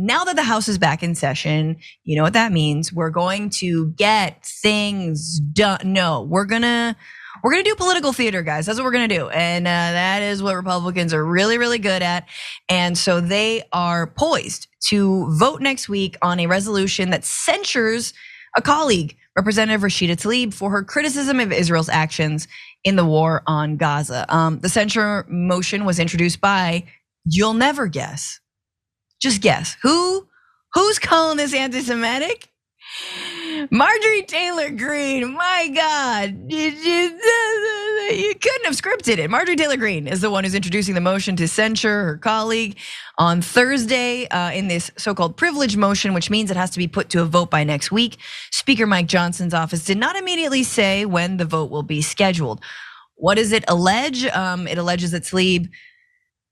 now that the House is back in session, you know what that means. We're going to get things done. No, we're gonna do political theater, guys. That's what we're gonna do. And that is what Republicans are really, really good at. And so they are poised to vote next week on a resolution that censures a colleague, Representative Rashida Tlaib, for her criticism of Israel's actions in the war on Gaza. The censure motion was introduced by, you'll never guess. Just guess. Who's calling this anti-Semitic? Marjorie Taylor Greene. My God, you couldn't have scripted it. Marjorie Taylor Greene is the one who's introducing the motion to censure her colleague on Thursday in this so-called privilege motion, which means it has to be put to a vote by next week. Speaker Mike Johnson's office did not immediately say when the vote will be scheduled. What does it allege? It alleges that Tlaib,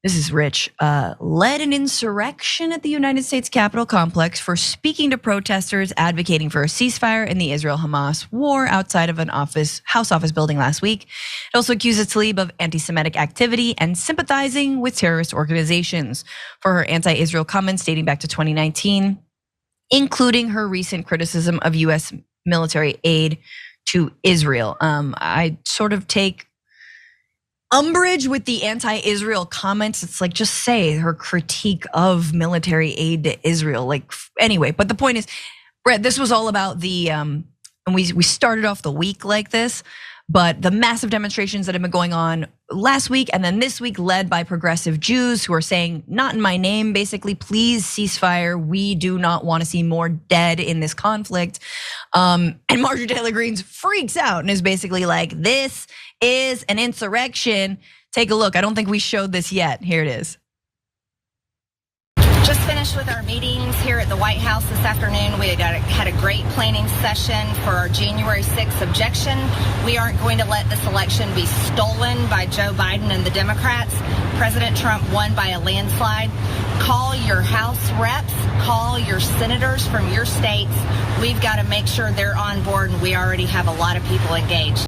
this is rich, led an insurrection at the United States Capitol complex for speaking to protesters advocating for a ceasefire in the Israel-Hamas war outside of an House office building last week. It also accuses Tlaib of anti-Semitic activity and sympathizing with terrorist organizations for her anti-Israel comments dating back to 2019, including her recent criticism of US military aid to Israel. I sort of take umbrage with the anti-Israel comments. It's like, just say her critique of military aid to Israel. Like, anyway, but the point is, Brett, this was all about the, and we started off the week like this, but the massive demonstrations that have been going on last week and then this week, led by progressive Jews who are saying, not in my name, basically, please ceasefire. We do not want to see more dead in this conflict. And Marjorie Taylor Greene freaks out and is basically like, this is an insurrection. Take a look. I don't think we showed this yet. Here it is. Just finished with our meetings here at the White House this afternoon. We had a great planning session for our January 6th objection. We aren't going to let this election be stolen by Joe Biden and the Democrats. President Trump won by a landslide. Call your House reps, call your senators from your states. We've got to make sure they're on board, and we already have a lot of people engaged.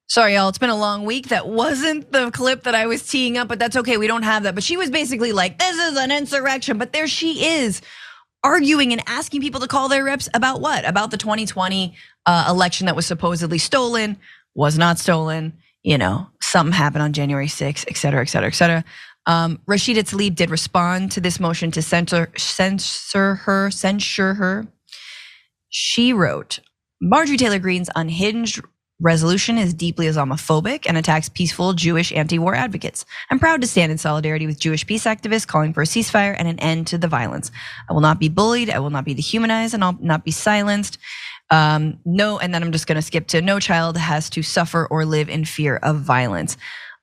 Sorry, y'all, it's been a long week. That wasn't the clip that I was teeing up, but that's okay, we don't have that. But she was basically like, this is an insurrection. But there she is, arguing and asking people to call their reps about what? About the 2020 election that was supposedly stolen, was not stolen. You know, something happened on January 6th, et cetera, et cetera, et cetera. Rashida Tlaib did respond to this motion to censure her. She wrote, Marjorie Taylor Greene's unhinged resolution is deeply Islamophobic and attacks peaceful Jewish anti-war advocates. I'm proud to stand in solidarity with Jewish peace activists calling for a ceasefire and an end to the violence. I will not be bullied, I will not be dehumanized, and I'll not be silenced. No, and then I'm just gonna skip to no child has to suffer or live in fear of violence.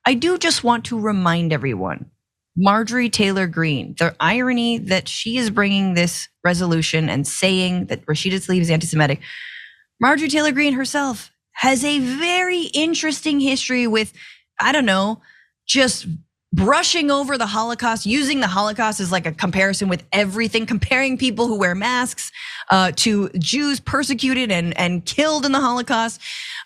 I do just want to remind everyone, Marjorie Taylor Greene, the irony that she is bringing this resolution and saying that Rashida Tlaib is anti-Semitic. Marjorie Taylor Greene herself has a very interesting history with, I don't know, just brushing over the Holocaust, using the Holocaust as like a comparison with everything, comparing people who wear masks to Jews persecuted and killed in the Holocaust.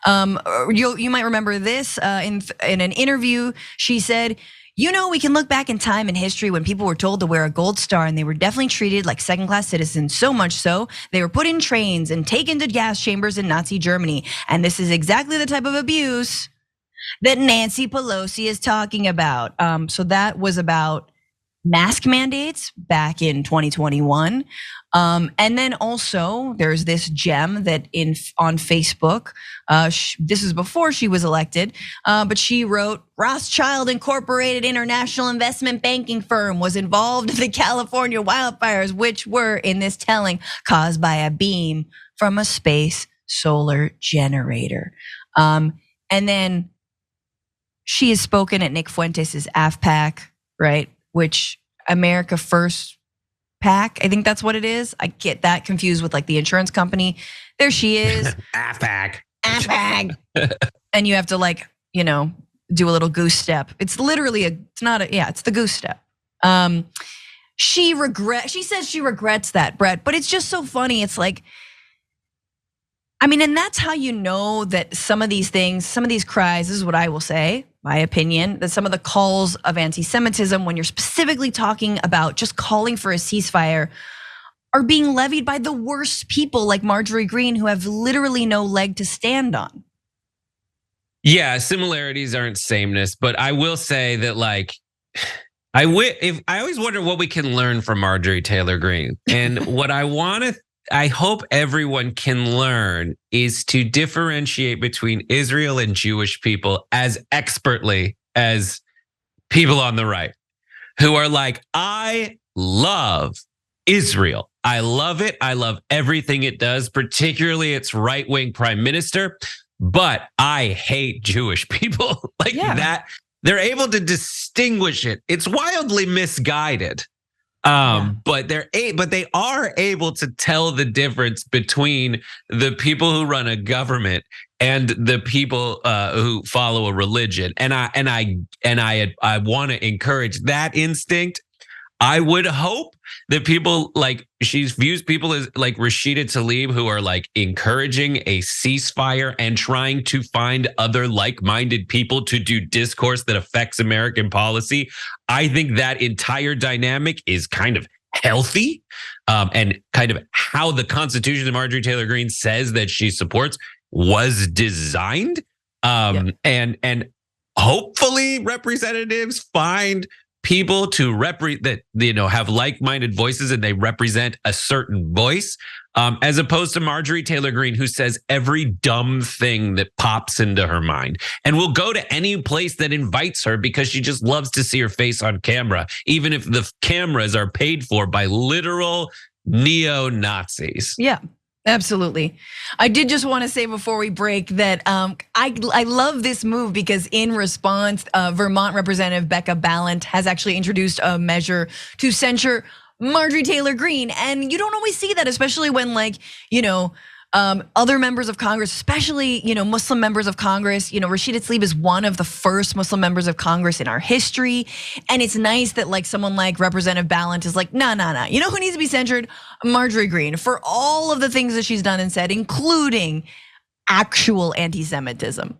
You might remember this in an interview. She said, you know, we can look back in time in history when people were told to wear a gold star and they were definitely treated like second-class citizens, so much so they were put in trains and taken to gas chambers in Nazi Germany. And this is exactly the type of abuse that Nancy Pelosi is talking about. So that was about mask mandates back in 2021. And then also there's this gem that on Facebook, this is before she was elected, but she wrote, Rothschild Incorporated international investment banking firm was involved in the California wildfires, which were, in this telling, caused by a beam from a space solar generator. And then she has spoken at Nick Fuentes' AFPAC, right? Which America First PAC, I think that's what it is. I get that confused with like the insurance company. There she is. AFPAC. And you have to like, you know, do a little goose step. It's literally it's the goose step. She says she regrets that, Brett, but it's just so funny. It's like, I mean, and that's how you know that some of these things, some of these cries, this is what I will say, my opinion, that some of the calls of anti-Semitism, when you're specifically talking about just calling for a ceasefire, are being levied by the worst people like Marjorie Greene, who have literally no leg to stand on. Yeah, similarities aren't sameness, but I will say that like, I always wonder what we can learn from Marjorie Taylor Greene. And what I hope everyone can learn is to differentiate between Israel and Jewish people as expertly as people on the right who are like, I love Israel. I love it. I love everything it does, particularly its right-wing prime minister. But I hate Jewish people that. They're able to distinguish it. It's wildly misguided. But they are able to tell the difference between the people who run a government and the people who follow a religion. And I want to encourage that instinct. I would hope that people she views people as like Rashida Tlaib, who are like encouraging a ceasefire and trying to find other like-minded people to do discourse that affects American policy. I think that entire dynamic is kind of healthy and kind of how the Constitution that Marjorie Taylor Greene says that she supports was designed. And hopefully representatives find people to have like-minded voices and they represent a certain voice, as opposed to Marjorie Taylor Greene, who says every dumb thing that pops into her mind and will go to any place that invites her because she just loves to see her face on camera, even if the cameras are paid for by literal neo-Nazis. Yeah. Absolutely. I did just want to say before we break that I love this move because in response, Vermont Representative Becca Balint has actually introduced a measure to censure Marjorie Taylor Greene. And you don't always see that, especially when other members of Congress, especially, Muslim members of Congress, Rashida Tlaib is one of the first Muslim members of Congress in our history. And it's nice that someone like Representative Balint is like, no. You know who needs to be censured? Marjorie Greene, for all of the things that she's done and said, including actual anti-Semitism.